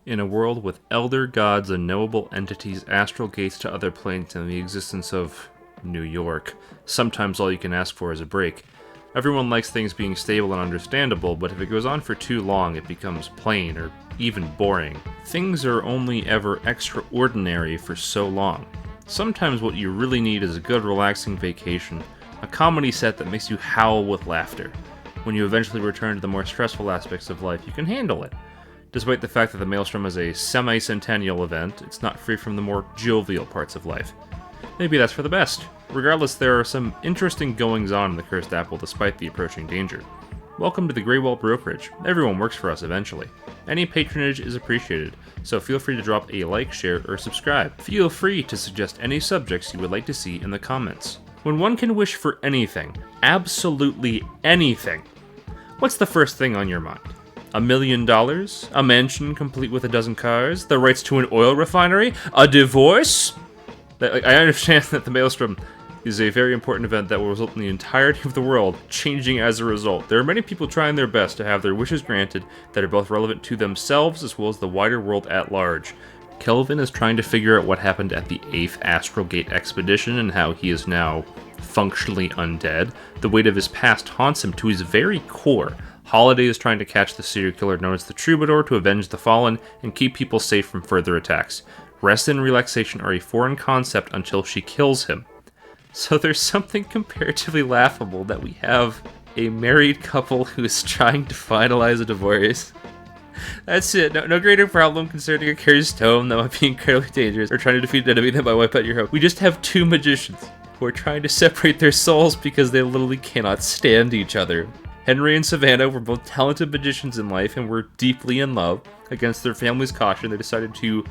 In a world with elder gods, unknowable entities, astral gates to other planes, and the existence of New York, sometimes all you can ask for is a break. Everyone likes things being stable and understandable, but if it goes on for too long, it becomes plain or even boring. Things are only ever extraordinary for so long. Sometimes what you really need is a good, relaxing vacation, a comedy set that makes you howl with laughter. When you eventually return to the more stressful aspects of life, you can handle it. Despite the fact that the Maelstrom is a semi-centennial event, it's not free from the more jovial parts of life. Maybe that's for the best. Regardless, there are some interesting goings-on in the Cursed Apple despite the approaching danger. Welcome to the Greywall Brokerage. Everyone works for us eventually. Any patronage is appreciated, so feel free to drop a like, share, or subscribe. Feel free to suggest any subjects you would like to see in the comments. When one can wish for anything, absolutely anything, what's the first thing on your mind? $1 million? A mansion complete with a dozen cars? The rights to an oil refinery? A divorce? I understand that the Maelstrom is a very important event that will result in the entirety of the world changing as a result. There are many people trying their best to have their wishes granted that are both relevant to themselves as well as the wider world at large. Kelvin is trying to figure out what happened at the 8th Astral Gate expedition and how he is now functionally undead. The weight of his past haunts him to his very core. Holiday is trying to catch the serial killer known as the Troubadour to avenge the fallen and keep people safe from further attacks. Rest and relaxation are a foreign concept until she kills him. So there's something comparatively laughable that we have a married couple who is trying to finalize a divorce. That's it. No greater problem concerning a cursed home that might be incredibly dangerous or trying to defeat an enemy that might wipe out your home. We just have two magicians who are trying to separate their souls because they literally cannot stand each other. Henry and Savannah were both talented magicians in life and were deeply in love. Against their family's caution, they decided to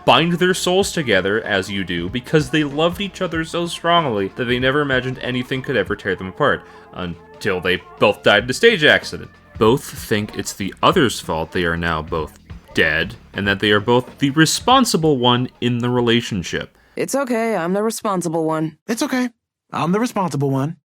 bind their souls together, as you do, because they loved each other so strongly that they never imagined anything could ever tear them apart, until they both died in a stage accident. Both think it's the other's fault they are now both dead, and that they are both the responsible one in the relationship. It's okay, I'm the responsible one. It's okay, I'm the responsible one.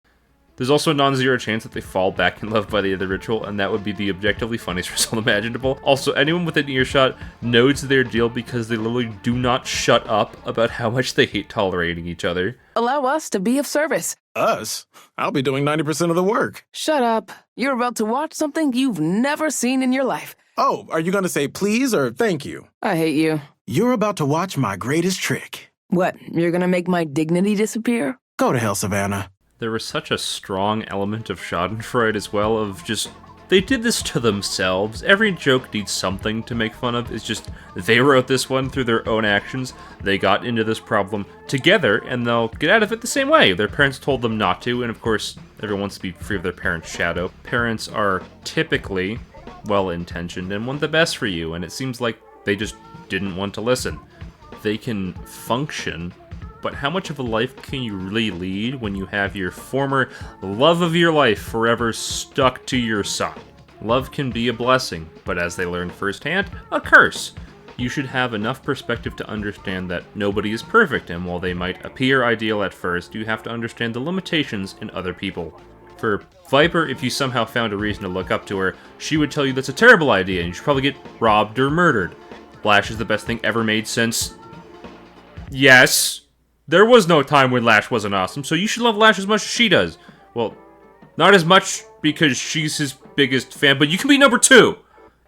There's also a non-zero chance that they fall back in love by the end of the ritual, and that would be the objectively funniest result imaginable. Also, anyone within earshot knows their deal because they literally do not shut up about how much they hate tolerating each other. Allow us to be of service. Us? I'll be doing 90% of the work. Shut up. You're about to watch something you've never seen in your life. Oh, are you going to say please or thank you? I hate you. You're about to watch my greatest trick. What, you're gonna make my dignity disappear? Go to hell, Savannah. There was such a strong element of schadenfreude as well, of just, they did this to themselves. Every joke needs something to make fun of. It's just, they wrote this one through their own actions. They got into this problem together, and they'll get out of it the same way. Their parents told them not to, and of course, everyone wants to be free of their parents' shadow. Parents are typically well-intentioned and want the best for you, and it seems like they just didn't want to listen. They can function, but how much of a life can you really lead when you have your former love of your life forever stuck to your side? Love can be a blessing, but as they learned firsthand, a curse. You should have enough perspective to understand that nobody is perfect, and while they might appear ideal at first, you have to understand the limitations in other people. For Viper, if you somehow found a reason to look up to her, she would tell you that's a terrible idea and you should probably get robbed or murdered. Lash is the best thing ever made since... Yes. There was no time when Lash wasn't awesome, so you should love Lash as much as she does. Well, not as much because she's his biggest fan, but you can be number 2.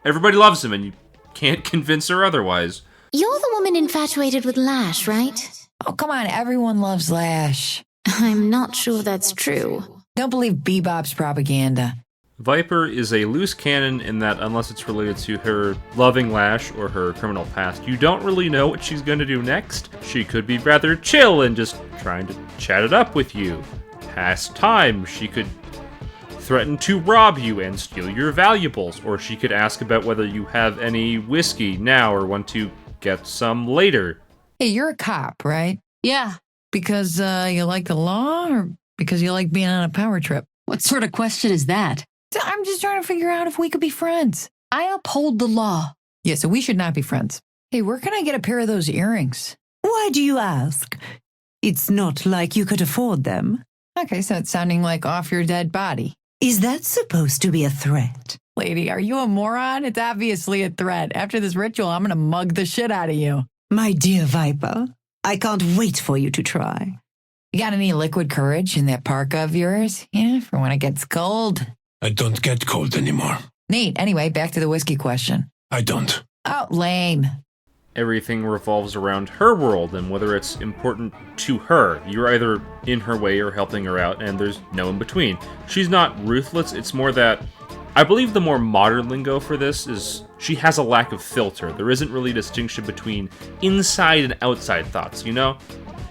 Everybody loves him, and you can't convince her otherwise. You're the woman infatuated with Lash, right? Oh, come on, everyone loves Lash. I'm not sure that's true. Don't believe Bebop's propaganda. Viper is a loose cannon in that unless it's related to her loving Lash or her criminal past, you don't really know what she's going to do next. She could be rather chill and just trying to chat it up with you. Past time, she could threaten to rob you and steal your valuables, or she could ask about whether you have any whiskey now or want to get some later. Hey, you're a cop, right? Yeah. Because you like the law or because you like being on a power trip? What sort of question is that? I'm just trying to figure out if we could be friends. I uphold the law. Yeah, so we should not be friends. Hey, where can I get a pair of those earrings? Why do you ask? It's not like you could afford them. Okay, so it's sounding like off your dead body. Is that supposed to be a threat? Lady, are you a moron? It's obviously a threat. After this ritual, I'm going to mug the shit out of you. My dear Viper, I can't wait for you to try. You got any liquid courage in that parka of yours? Yeah, for when it gets cold. I don't get cold anymore. Neat. Anyway, back to the whiskey question. I don't. Oh, lame. Everything revolves around her world and whether it's important to her. You're either in her way or helping her out, and there's no in between. She's not ruthless, it's more that... I believe the more modern lingo for this is she has a lack of filter. There isn't really a distinction between inside and outside thoughts, you know?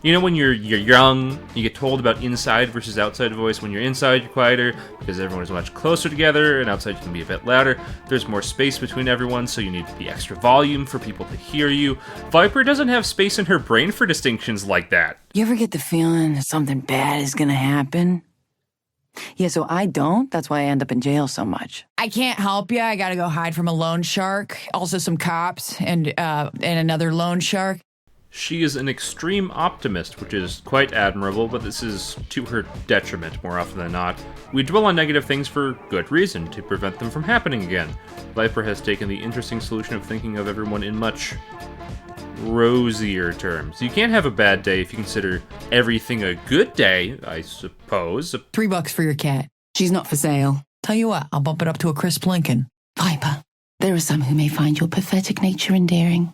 You know when you're young, you get told about inside versus outside voice. When you're inside, you're quieter because everyone is much closer together, and outside you can be a bit louder. There's more space between everyone, so you need the extra volume for people to hear you. Viper doesn't have space in her brain for distinctions like that. You ever get the feeling that something bad is gonna happen? Yeah, so I don't. That's why I end up in jail so much. I can't help you. I gotta go hide from a loan shark, also some cops, and another loan shark. She is an extreme optimist, which is quite admirable, but this is to her detriment more often than not. We dwell on negative things for good reason, to prevent them from happening again. Viper has taken the interesting solution of thinking of everyone in much rosier terms. You can't have a bad day if you consider everything a good day, I suppose. $3 for your cat. She's not for sale. Tell you what, I'll bump it up to a crisp Lincoln. Viper, there are some who may find your pathetic nature endearing.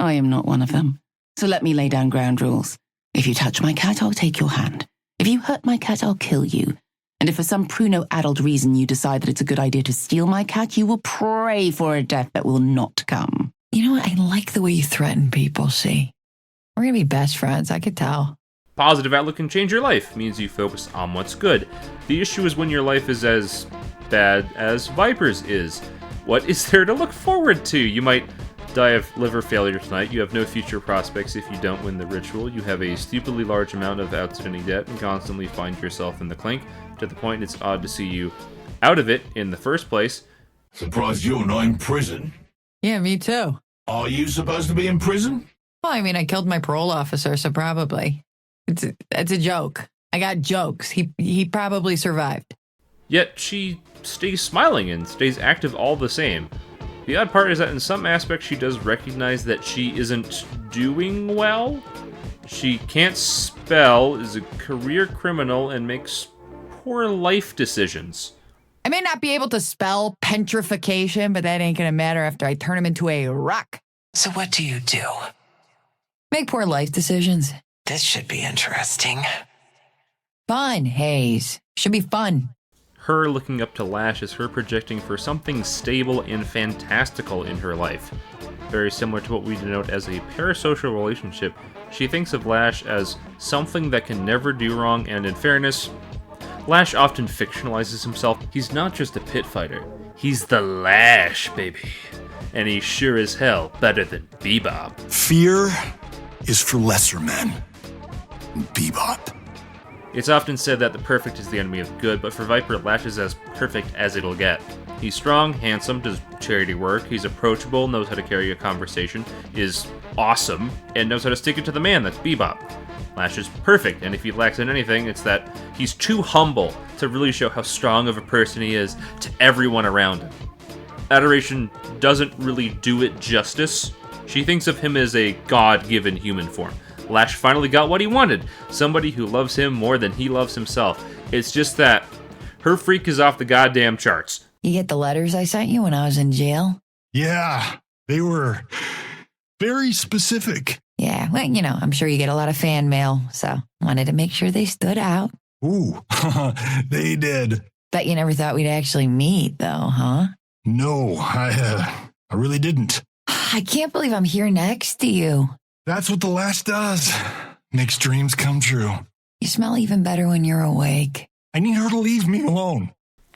I am not one of them. So let me lay down ground rules. If you touch my cat, I'll take your hand. If you hurt my cat, I'll kill you. And if for some pruno-addled reason you decide that it's a good idea to steal my cat, you will pray for a death that will not come. You know what? I like the way you threaten people, see? We're gonna be best friends, I could tell. Positive outlook can change your life, means you focus on what's good. The issue is when your life is as bad as Viper's is. What is there to look forward to? You might die of liver failure tonight. You have no future prospects if you don't win the ritual. You have a stupidly large amount of outstanding debt and constantly find yourself in the clink, to the point it's odd to see you out of it in the first place. Surprised you're not in prison. Yeah, me too. Are you supposed to be in prison? Well, I mean, I killed my parole officer, so probably. It's a joke. I got jokes. He probably survived. Yet she stays smiling and stays active all the same. The odd part is that in some aspects she does recognize that she isn't doing well. She can't spell, is a career criminal, and makes poor life decisions. I may not be able to spell petrification, but that ain't gonna matter after I turn him into a rock. So what do you do? Make poor life decisions. This should be interesting. Fun, Hayes. Should be fun. Her looking up to Lash is her projecting for something stable and fantastical in her life. Very similar to what we denote as a parasocial relationship, she thinks of Lash as something that can never do wrong, and in fairness, Lash often fictionalizes himself. He's not just a pit fighter, he's the Lash, baby. And he's sure as hell better than Bebop. Fear is for lesser men. Bebop. It's often said that the perfect is the enemy of good, but for Viper, Lash is as perfect as it'll get. He's strong, handsome, does charity work, he's approachable, knows how to carry a conversation, is awesome, and knows how to stick it to the man, that's Bebop. Lash is perfect, and if he lacks in anything, it's that he's too humble to really show how strong of a person he is to everyone around him. Adoration doesn't really do it justice. She thinks of him as a God-given human form. Lash finally got what he wanted, somebody who loves him more than he loves himself. It's just that her freak is off the goddamn charts. You get the letters I sent you when I was in jail? Yeah, they were very specific. Yeah, well, you know, I'm sure you get a lot of fan mail, so wanted to make sure they stood out. Ooh, they did. Bet you never thought we'd actually meet, though, huh? No, I really didn't. I can't believe I'm here next to you. That's what the Lash does. Makes dreams come true. You smell even better when you're awake. I need her to leave me alone.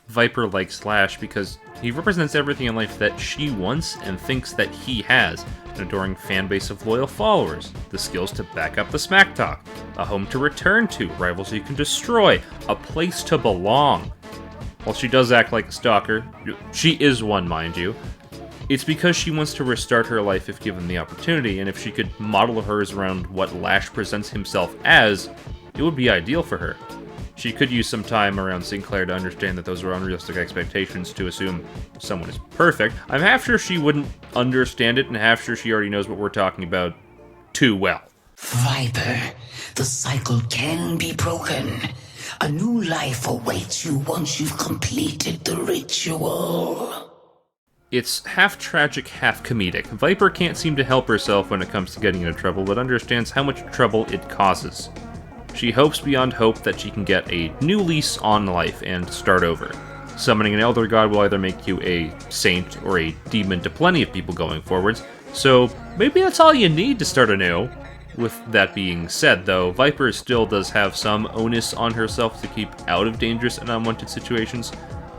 Viper likes Lash because he represents everything in life that she wants and thinks that he has. An adoring fan base of loyal followers, the skills to back up the smack talk, a home to return to, rivals you can destroy, a place to belong. While she does act like a stalker, she is one, mind you, it's because she wants to restart her life if given the opportunity, and if she could model hers around what Lash presents himself as, it would be ideal for her. She could use some time around Sinclair to understand that those are unrealistic expectations to assume someone is perfect. I'm half sure she wouldn't understand it, and half sure she already knows what we're talking about too well. Viper, the cycle can be broken. A new life awaits you once you've completed the ritual. It's half tragic, half comedic. Viper can't seem to help herself when it comes to getting into trouble, but understands how much trouble it causes. She hopes beyond hope that she can get a new lease on life and start over. Summoning an Elder God will either make you a saint or a demon to plenty of people going forwards, so maybe that's all you need to start anew. With that being said, though, Viper still does have some onus on herself to keep out of dangerous and unwanted situations.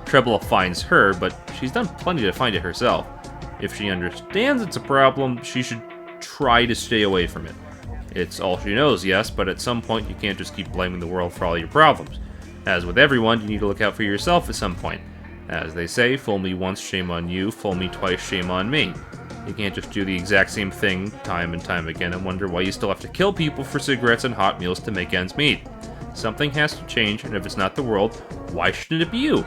Treble finds her, but she's done plenty to find it herself. If she understands it's a problem, she should try to stay away from it. It's all she knows, yes, but at some point you can't just keep blaming the world for all your problems. As with everyone, you need to look out for yourself at some point. As they say, fool me once, shame on you, fool me twice, shame on me. You can't just do the exact same thing time and time again and wonder why you still have to kill people for cigarettes and hot meals to make ends meet. Something has to change, and if it's not the world, why shouldn't it be you?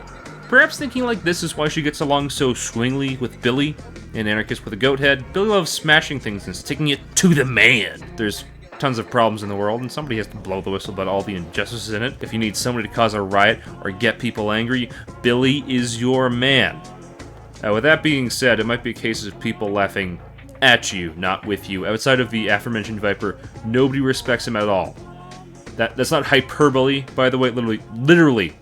Perhaps thinking like this is why she gets along so swingly with Billy, an anarchist with a goat head. Billy loves smashing things and sticking it to the man. There's tons of problems in the world, and somebody has to blow the whistle about all the injustices in it. If you need somebody to cause a riot or get people angry, Billy is your man. With that being said, it might be a case of people laughing at you, not with you. Outside of the aforementioned Viper, nobody respects him at all. That's not hyperbole, by the way, literally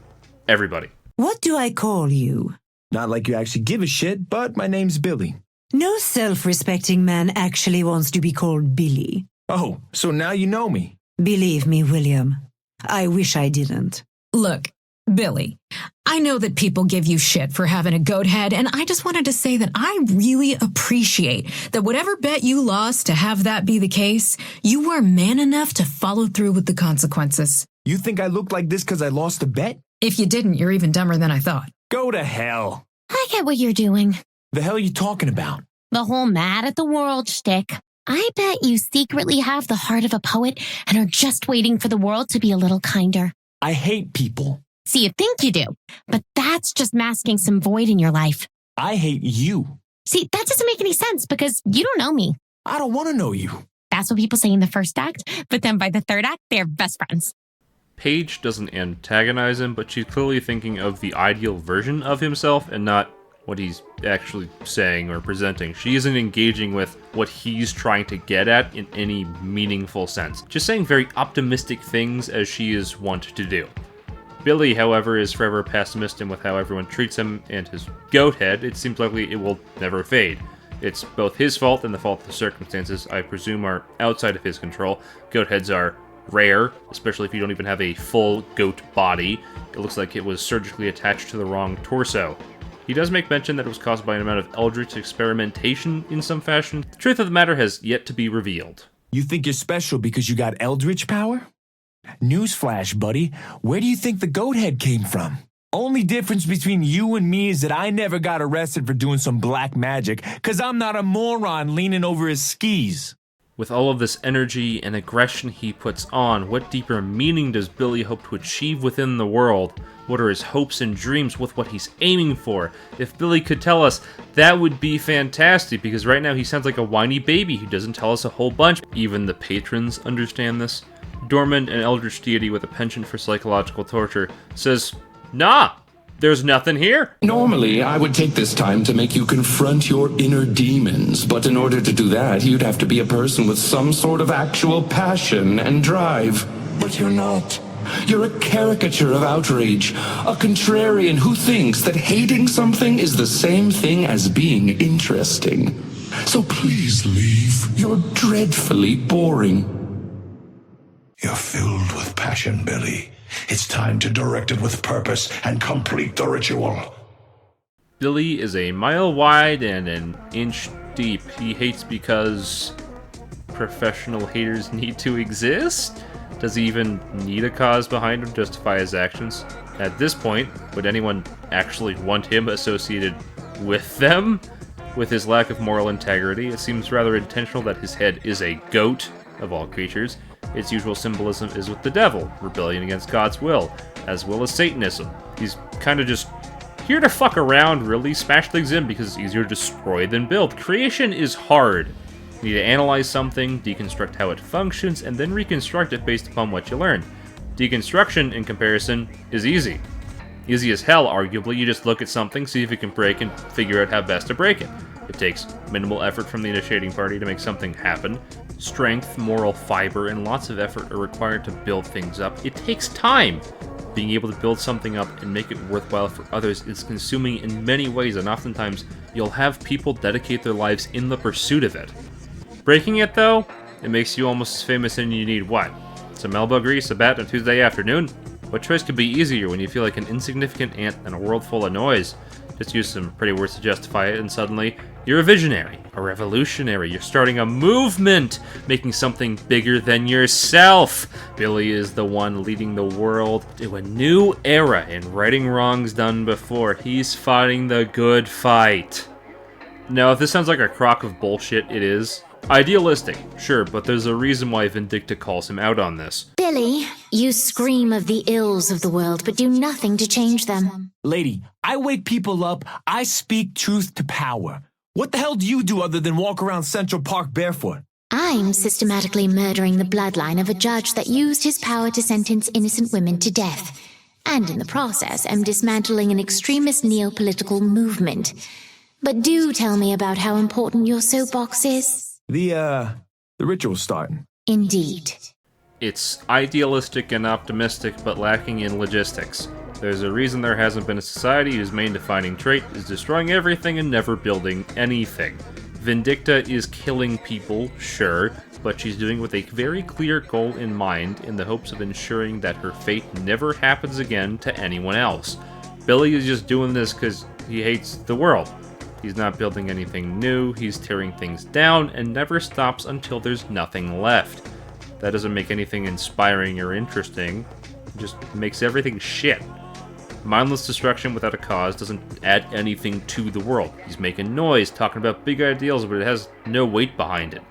everybody. What do I call you? Not like you actually give a shit, but my name's Billy. No self-respecting man actually wants to be called Billy. Oh, so now you know me. Believe me, William, I wish I didn't. Look, Billy, I know that people give you shit for having a goat head, and I just wanted to say that I really appreciate that whatever bet you lost to have that be the case, you were man enough to follow through with the consequences. You think I look like this because I lost a bet? If you didn't, you're even dumber than I thought. Go to hell. I get what you're doing. The hell are you talking about? The whole mad at the world shtick. I bet you secretly have the heart of a poet and are just waiting for the world to be a little kinder. I hate people. See, you think you do, but that's just masking some void in your life. I hate you. See, that doesn't make any sense because you don't know me. I don't want to know you. That's what people say in the first act, but then by the third act, they're best friends. Paige doesn't antagonize him, but she's clearly thinking of the ideal version of himself and not what he's actually saying or presenting. She isn't engaging with what he's trying to get at in any meaningful sense. Just saying very optimistic things as she is wont to do. Billy, however, is forever pessimistic with how everyone treats him and his goat head. It seems likely it will never fade. It's both his fault and the fault of the circumstances I presume are outside of his control. Goat heads are rare, especially if you don't even have a full goat body. It looks like it was surgically attached to the wrong torso. He does make mention that it was caused by an amount of eldritch experimentation in some fashion. The truth of the matter has yet to be revealed. You think you're special because you got eldritch power? Newsflash, buddy. Where do you think the goat head came from? Only difference between you and me is that I never got arrested for doing some black magic, because I'm not a moron leaning over his skis. With all of this energy and aggression he puts on, what deeper meaning does Billy hope to achieve within the world? What are his hopes and dreams with what he's aiming for? If Billy could tell us, that would be fantastic, because right now he sounds like a whiny baby who doesn't tell us a whole bunch. Even the patrons understand this. Dormant, an eldritch deity with a penchant for psychological torture, says, "Nah, there's nothing here." Normally, I would take this time to make you confront your inner demons, but in order to do that, you'd have to be a person with some sort of actual passion and drive. But you're not. You're a caricature of outrage, a contrarian who thinks that hating something is the same thing as being interesting. So please leave. You're dreadfully boring. You're filled with passion, Billy. It's time to direct it with purpose and complete the ritual. Billy is a mile wide and an inch deep. He hates because professional haters need to exist? Does he even need a cause behind him to justify his actions? At this point, would anyone actually want him associated with them? With his lack of moral integrity, it seems rather intentional that his head is a goat, of all creatures. Its usual symbolism is with the devil, rebellion against God's will. as well as Satanism. He's kind of just here to fuck around, really, smash things in because it's easier to destroy than build. Creation is hard. You need to analyze something, deconstruct how it functions, and then reconstruct it based upon what you learn. Deconstruction, in comparison, is easy. Easy as hell, arguably. You just look at something, see if it can break, and figure out how best to break it. It takes minimal effort from the initiating party to make something happen. Strength, moral fiber, and lots of effort are required to build things up. It takes time. Being able to build something up and make it worthwhile for others is consuming in many ways, and oftentimes you'll have people dedicate their lives in the pursuit of it. Breaking it, though, it makes you almost as famous, and you need what? Some elbow grease, a bat, on Tuesday afternoon? What choice could be easier when you feel like an insignificant ant in a world full of noise? Just use some pretty words to justify it, and suddenly, you're a visionary, a revolutionary. You're starting a movement, making something bigger than yourself. Billy is the one leading the world to a new era in righting wrongs done before. He's fighting the good fight. Now, if this sounds like a crock of bullshit, it is. Idealistic, sure, but there's a reason why Vindicta calls him out on this. Billy, you scream of the ills of the world, but do nothing to change them. Lady, I wake people up, I speak truth to power. What the hell do you do other than walk around Central Park barefoot? I'm systematically murdering the bloodline of a judge that used his power to sentence innocent women to death. And in the process, am dismantling an extremist neo-political movement. But do tell me about how important your soapbox is. The ritual's starting. Indeed. It's idealistic and optimistic, but lacking in logistics. There's a reason there hasn't been a society whose main defining trait is destroying everything and never building anything. Vindicta is killing people, sure, but she's doing it with a very clear goal in mind in the hopes of ensuring that her fate never happens again to anyone else. Billy is just doing this because he hates the world. He's not building anything new, he's tearing things down, and never stops until there's nothing left. That doesn't make anything inspiring or interesting, it just makes everything shit. Mindless destruction without a cause doesn't add anything to the world. He's making noise, talking about big ideals, but it has no weight behind it.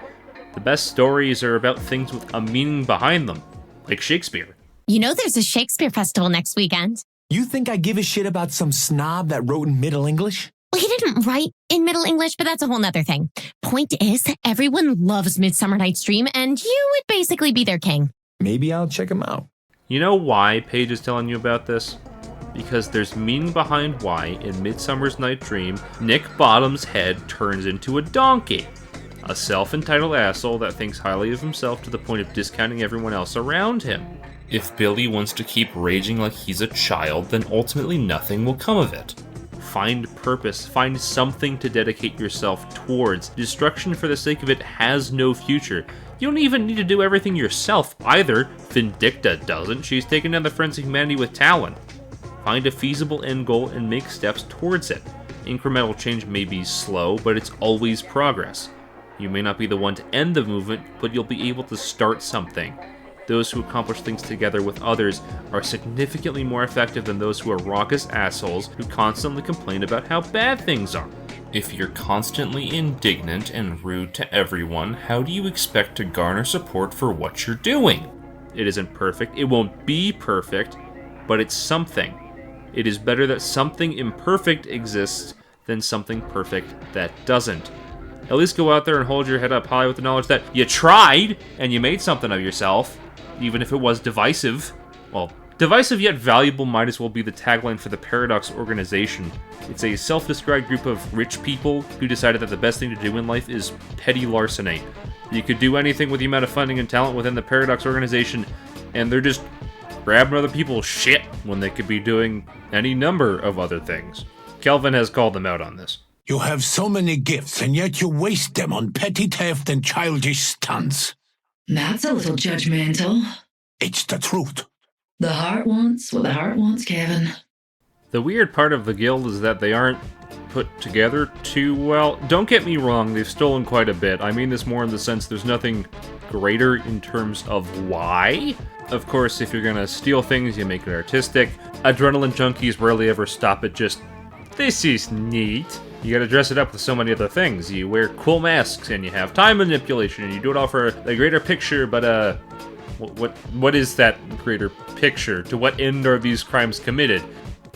The best stories are about things with a meaning behind them, like Shakespeare. You know there's a Shakespeare festival next weekend. You think I give a shit about some snob that wrote in Middle English? Well, he didn't write in Middle English, but that's a whole nother thing. Point is, everyone loves Midsummer Night's Dream, and you would basically be their king. Maybe I'll check him out. You know why Paige is telling you about this? Because there's meaning behind why, in Midsummer's Night's Dream, Nick Bottom's head turns into a donkey. A self-entitled asshole that thinks highly of himself to the point of discounting everyone else around him. If Billy wants to keep raging like he's a child, then ultimately nothing will come of it. Find purpose, find something to dedicate yourself towards. Destruction for the sake of it has no future. You don't even need to do everything yourself either. Vindicta doesn't. She's taken down the friends of humanity with talent. Find a feasible end goal and make steps towards it. Incremental change may be slow, but it's always progress. You may not be the one to end the movement, but you'll be able to start something. Those who accomplish things together with others are significantly more effective than those who are raucous assholes who constantly complain about how bad things are. If you're constantly indignant and rude to everyone, how do you expect to garner support for what you're doing? It isn't perfect, it won't be perfect, but it's something. It is better that something imperfect exists than something perfect that doesn't. At least go out there and hold your head up high with the knowledge that you tried and you made something of yourself, even if it was divisive. Well, divisive yet valuable might as well be the tagline for the Paradox organization. It's a self-described group of rich people who decided that the best thing to do in life is petty larceny. You could do anything with the amount of funding and talent within the Paradox organization, and they're just grabbing other people's shit when they could be doing any number of other things. Kelvin has called them out on this. You have so many gifts, and yet you waste them on petty theft and childish stunts. That's a little judgmental. It's the truth. The heart wants what the heart wants, Kevin. The weird part of the guild is that they aren't put together too well. Don't get me wrong, they've stolen quite a bit. I mean this more in the sense there's nothing greater in terms of why. Of course, if you're gonna steal things, you make it artistic. Adrenaline junkies rarely ever stop at just, this is neat. You gotta dress it up with so many other things. You wear cool masks, and you have time manipulation, and you do it all for a greater picture, but What is that greater picture? To what end are these crimes committed?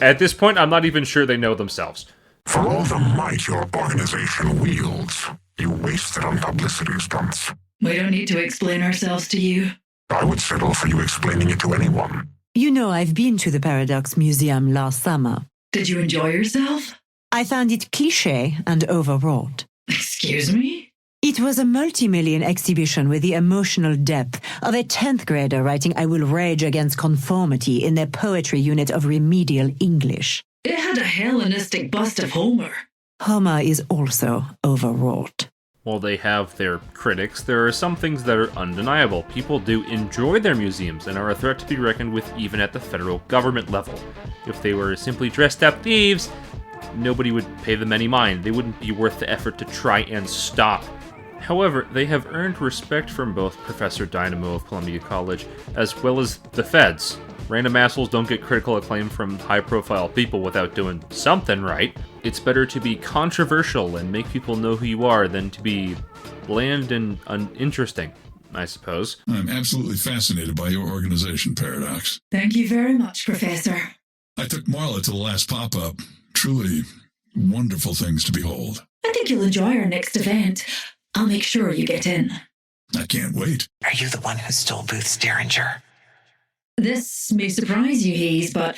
At this point, I'm not even sure they know themselves. For all the might your organization wields, you waste it on publicity stunts. We don't need to explain ourselves to you. I would settle for you explaining it to anyone. You know, I've been to the Paradox Museum last summer. Did you enjoy yourself? I found it cliché and overwrought. Excuse me? It was a multi-million exhibition with the emotional depth of a 10th grader writing I will rage against conformity in their poetry unit of remedial English. It had a Hellenistic bust of Homer. Homer is also overwrought. While they have their critics, there are some things that are undeniable. People do enjoy their museums and are a threat to be reckoned with even at the federal government level. If they were simply dressed up thieves, nobody would pay them any mind. They wouldn't be worth the effort to try and stop. However, they have earned respect from both Professor Dynamo of Columbia College as well as the feds. Random assholes don't get critical acclaim from high-profile people without doing something right. It's better to be controversial and make people know who you are than to be bland and uninteresting, I suppose. I'm absolutely fascinated by your organization, Paradox. Thank you very much, Professor. I took Marla to the last pop-up. Truly wonderful things to behold. I think you'll enjoy our next event. I'll make sure you get in. I can't wait. Are you the one who stole Booth's Derringer? This may surprise you, Hayes, but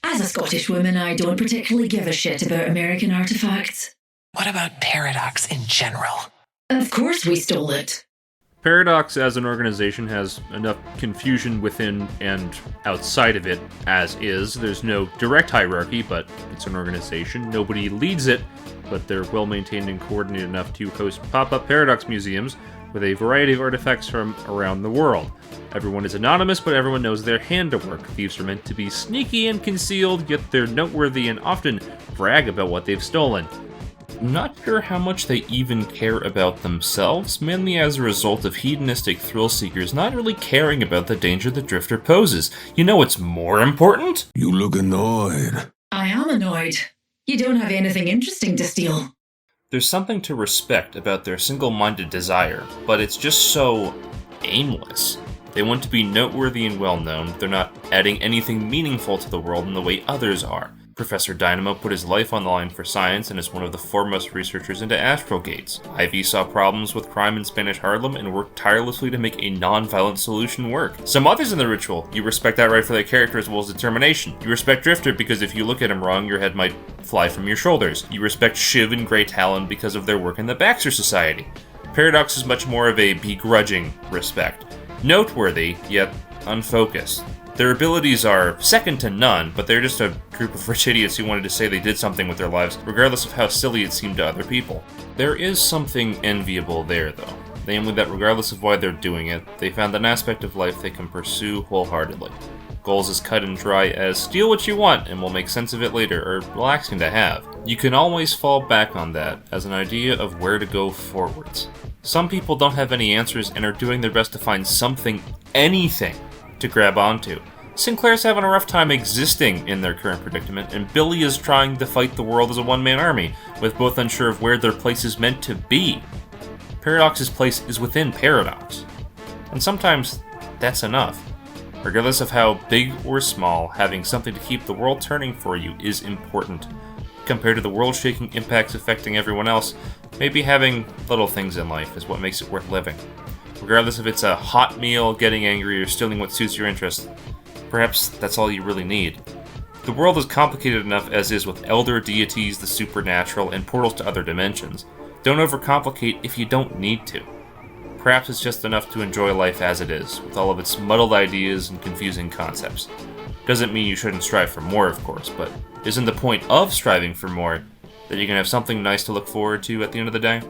as a Scottish woman, I don't particularly give a shit about American artifacts. What about Paradox in general? Of course we stole it. Paradox as an organization has enough confusion within and outside of it as is. There's no direct hierarchy, but it's an organization. Nobody leads it, but they're well maintained and coordinated enough to host pop-up Paradox museums with a variety of artifacts from around the world. Everyone is anonymous, but everyone knows their handiwork. Thieves are meant to be sneaky and concealed, yet they're noteworthy and often brag about what they've stolen. Not sure how much they even care about themselves, mainly as a result of hedonistic thrill seekers not really caring about the danger the Drifter poses. You know what's more important? You look annoyed. I am annoyed. You don't have anything interesting to steal. There's something to respect about their single-minded desire, but it's just so aimless. They want to be noteworthy and well-known, they're not adding anything meaningful to the world in the way others are. Professor Dynamo put his life on the line for science and is one of the foremost researchers into astral gates. Ivy saw problems with crime in Spanish Harlem and worked tirelessly to make a non-violent solution work. Some others in the ritual, you respect outright for their character as well as determination. You respect Drifter because if you look at him wrong, your head might fly from your shoulders. You respect Shiv and Grey Talon because of their work in the Baxter Society. Paradox is much more of a begrudging respect. Noteworthy, yet unfocused. Their abilities are second to none, but they're just a group of rich idiots who wanted to say they did something with their lives, regardless of how silly it seemed to other people. There is something enviable there, though. Namely that regardless of why they're doing it, they found an aspect of life they can pursue wholeheartedly. Goals as cut and dry as steal what you want and we'll make sense of it later are relaxing to have. You can always fall back on that as an idea of where to go forwards. Some people don't have any answers and are doing their best to find something, anything, to grab onto. Sinclair's having a rough time existing in their current predicament, and Billy is trying to fight the world as a one-man army, with both unsure of where their place is meant to be. Paradox's place is within Paradox. And sometimes that's enough. Regardless of how big or small, having something to keep the world turning for you is important. Compared to the world-shaking impacts affecting everyone else, maybe having little things in life is what makes it worth living. Regardless if it's a hot meal, getting angry, or stealing what suits your interest, perhaps that's all you really need. The world is complicated enough as is with elder deities, the supernatural, and portals to other dimensions. Don't overcomplicate if you don't need to. Perhaps it's just enough to enjoy life as it is, with all of its muddled ideas and confusing concepts. Doesn't mean you shouldn't strive for more, of course, but isn't the point of striving for more that you can have something nice to look forward to at the end of the day?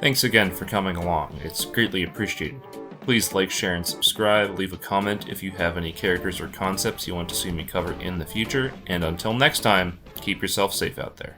Thanks again for coming along, it's greatly appreciated. Please like, share, and subscribe, leave a comment if you have any characters or concepts you want to see me cover in the future, and until next time, keep yourself safe out there.